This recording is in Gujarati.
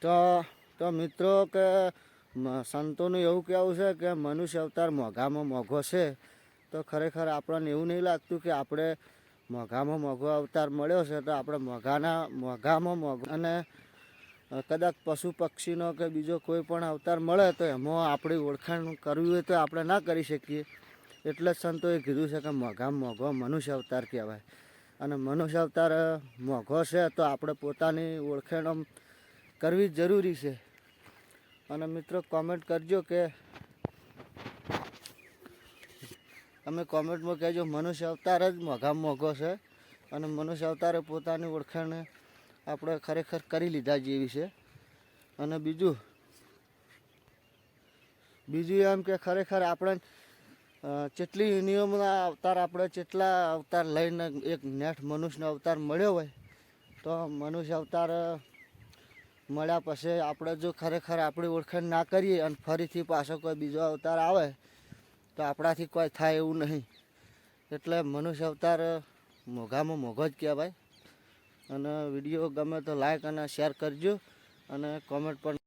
તો મિત્રો કે સંતોનું એવું કહેવું છે કે મનુષ્ય અવતાર મોંઘામાં મોંઘો છે. તો ખરેખર આપણને એવું નહીં લાગતું કે આપણે મોંઘામાં મોંઘો અવતાર મળ્યો છે તો આપણે મોંઘામાં મોંઘો અને કદાચ પશુ પક્ષીનો કે બીજો કોઈ પણ અવતાર મળે તો એમાં આપણી ઓળખાણ કરવી હોય તો આપણે ના કરી શકીએ. એટલે જ સંતોએ કીધું છે કે મોંઘામાં મોંઘો મનુષ્ય અવતાર કહેવાય. અને મનુષ્ય અવતાર મોંઘો છે તો આપણે પોતાની ઓળખાણ કરવી જરૂરી છે. અને મિત્રો કોમેન્ટ કરજો કે તમે કોમેન્ટમાં કહેજો મનુષ્ય અવતાર જ મોંઘામાં મોંઘો છે અને મનુષ્ય અવતારે પોતાની ઓળખાણ આપણે ખરેખર કરી લીધા જેવી છે. અને બીજું એમ કે ખરેખર આપણે જેટલી યુનિયમના અવતાર આપણે જેટલા અવતાર લઈને એક નેઠ મનુષ્યનો અવતાર મળ્યો હોય તો મનુષ્ય અવતાર મળ્યા પછી આપણે જો ખરેખર આપણી ઓળખાણ ના કરીએ અને ફરીથી પાછો કોઈ બીજો અવતાર આવે તો આપણાથી કોઈ થાય એવું નહીં. એટલે મનુષ્ય અવતાર મોંઘામાં મોંઘો જ કહેવાય. અને વિડીયો ગમે તો લાઈક અને શેર કરજો અને કોમેન્ટ પણ